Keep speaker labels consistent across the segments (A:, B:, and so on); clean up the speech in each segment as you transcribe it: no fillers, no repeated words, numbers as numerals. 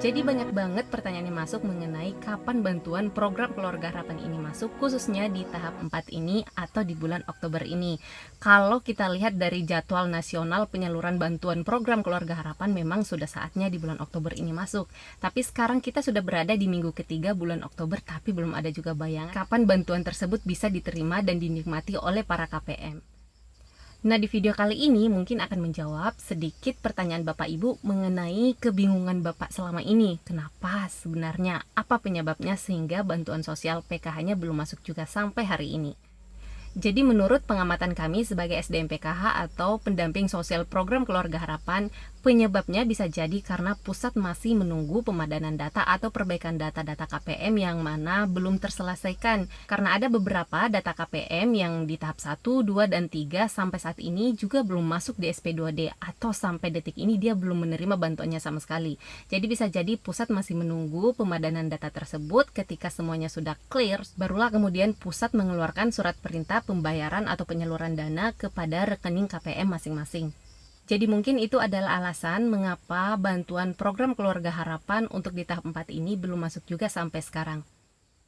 A: Jadi banyak banget pertanyaan yang masuk mengenai kapan bantuan program Keluarga Harapan ini masuk, khususnya di tahap 4 ini atau di bulan Oktober ini. Kalau kita lihat dari jadwal nasional penyaluran bantuan program Keluarga Harapan, memang sudah saatnya di bulan Oktober ini masuk. Tapi sekarang kita sudah berada di minggu ketiga bulan Oktober, tapi belum ada juga bayangan kapan bantuan tersebut bisa diterima dan dinikmati oleh para KPM. Nah, di video kali ini mungkin akan menjawab sedikit pertanyaan Bapak Ibu mengenai kebingungan Bapak selama ini. Kenapa sebenarnya? Apa penyebabnya sehingga bantuan sosial PKH-nya belum masuk juga sampai hari ini? Jadi menurut pengamatan kami sebagai SDM PKH atau pendamping sosial program Keluarga Harapan, penyebabnya bisa jadi karena pusat masih menunggu pemadanan data atau perbaikan data-data KPM yang mana belum terselesaikan. Karena ada beberapa data KPM yang di tahap 1, 2, dan 3 sampai saat ini juga belum masuk di SP2D atau sampai detik ini dia belum menerima bantuannya sama sekali. Jadi bisa jadi pusat masih menunggu pemadanan data tersebut. Ketika semuanya sudah clear, barulah kemudian pusat mengeluarkan surat perintah pembayaran atau penyaluran dana kepada rekening KPM masing-masing. Jadi mungkin itu adalah alasan mengapa bantuan program Keluarga Harapan untuk di tahap 4 ini belum masuk juga sampai sekarang.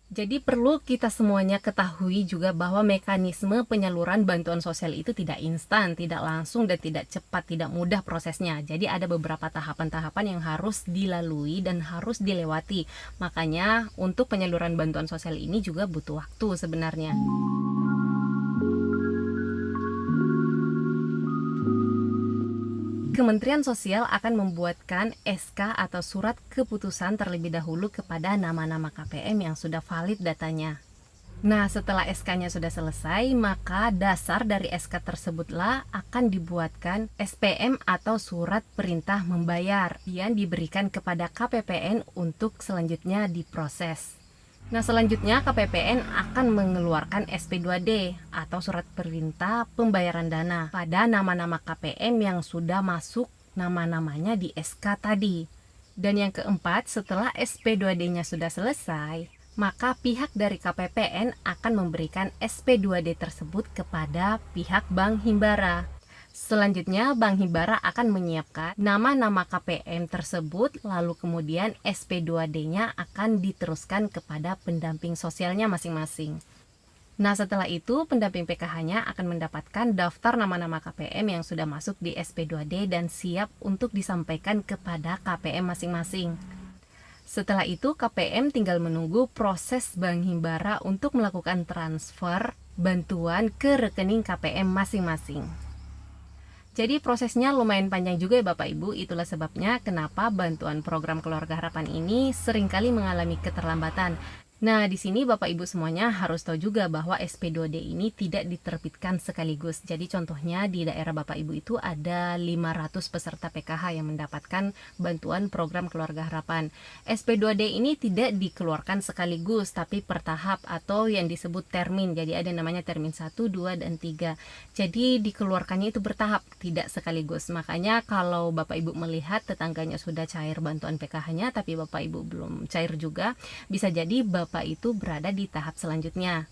A: Jadi perlu kita semuanya ketahui juga bahwa mekanisme penyaluran bantuan sosial itu tidak instan, tidak langsung, dan tidak cepat, tidak mudah prosesnya. Jadi ada beberapa tahapan-tahapan yang harus dilalui dan harus dilewati. Makanya untuk penyaluran bantuan sosial ini juga butuh waktu sebenarnya. Kementerian Sosial akan membuatkan SK atau surat keputusan terlebih dahulu kepada nama-nama KPM yang sudah valid datanya. Nah, setelah SK-nya sudah selesai, maka dasar dari SK tersebutlah akan dibuatkan SPM atau surat perintah membayar yang diberikan kepada KPPN untuk selanjutnya diproses. Nah, selanjutnya KPPN akan mengeluarkan SP2D atau surat perintah pembayaran dana pada nama-nama KPM yang sudah masuk nama-namanya di SK tadi. Dan yang keempat, setelah SP2D-nya sudah selesai, maka pihak dari KPPN akan memberikan SP2D tersebut kepada pihak Bank Himbara. Selanjutnya, Bank Himbara akan menyiapkan nama-nama KPM tersebut, lalu kemudian SP2D-nya akan diteruskan kepada pendamping sosialnya masing-masing. Nah, setelah itu pendamping PKH-nya akan mendapatkan daftar nama-nama KPM yang sudah masuk di SP2D dan siap untuk disampaikan kepada KPM masing-masing. Setelah itu, KPM tinggal menunggu proses Bank Himbara untuk melakukan transfer bantuan ke rekening KPM masing-masing. Jadi prosesnya lumayan panjang juga ya Bapak Ibu, itulah sebabnya kenapa bantuan program Keluarga Harapan ini seringkali mengalami keterlambatan. Nah, di sini Bapak Ibu semuanya harus tahu juga bahwa SP2D ini tidak diterbitkan sekaligus. Jadi contohnya di daerah Bapak Ibu itu ada 500 peserta PKH yang mendapatkan bantuan program Keluarga Harapan. SP2D ini tidak dikeluarkan sekaligus tapi per tahap atau yang disebut termin. Jadi ada namanya termin 1, 2, dan 3. Jadi dikeluarkannya itu bertahap, tidak sekaligus. Makanya kalau Bapak Ibu melihat tetangganya sudah cair bantuan PKH-nya tapi Bapak Ibu belum cair juga, bisa jadi Bapak itu berada di tahap selanjutnya.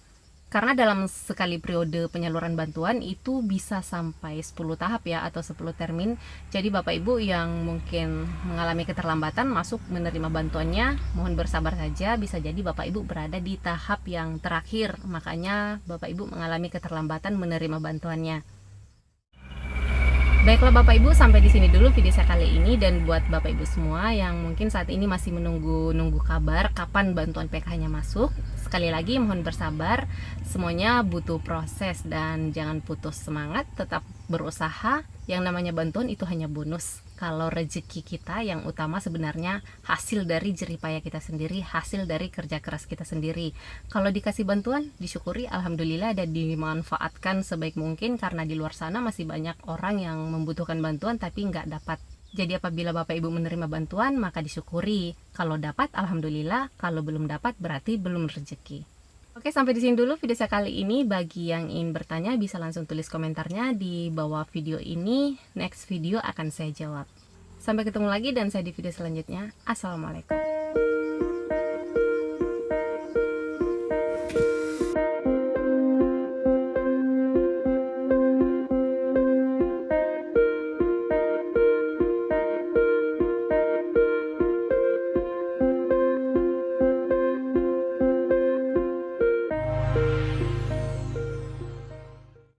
A: Karena dalam sekali periode penyaluran bantuan itu bisa sampai 10 tahap ya atau 10 termin. Jadi Bapak Ibu yang mungkin mengalami keterlambatan masuk menerima bantuannya, mohon bersabar saja, bisa jadi Bapak Ibu berada di tahap yang terakhir. Makanya Bapak Ibu mengalami keterlambatan menerima bantuannya. Baiklah Bapak Ibu, sampai di sini dulu video saya kali ini, dan buat Bapak Ibu semua yang mungkin saat ini masih menunggu kabar kapan bantuan PKH-nya masuk, sekali lagi mohon bersabar, semuanya butuh proses dan jangan putus semangat, tetap berusaha. Yang namanya bantuan itu hanya bonus. Kalau rezeki kita yang utama sebenarnya hasil dari jerih payah kita sendiri, hasil dari kerja keras kita sendiri. Kalau dikasih bantuan, disyukuri, alhamdulillah, dan dimanfaatkan sebaik mungkin, karena di luar sana masih banyak orang yang membutuhkan bantuan tapi nggak dapat. Jadi apabila Bapak Ibu menerima bantuan, maka disyukuri. Kalau dapat, alhamdulillah. Kalau belum dapat, berarti belum rezeki. Oke, sampai di sini dulu video saya kali ini. Bagi yang ingin bertanya bisa langsung tulis komentarnya di bawah video ini. Next video akan saya jawab. Sampai ketemu lagi dan saya di video selanjutnya. Assalamualaikum.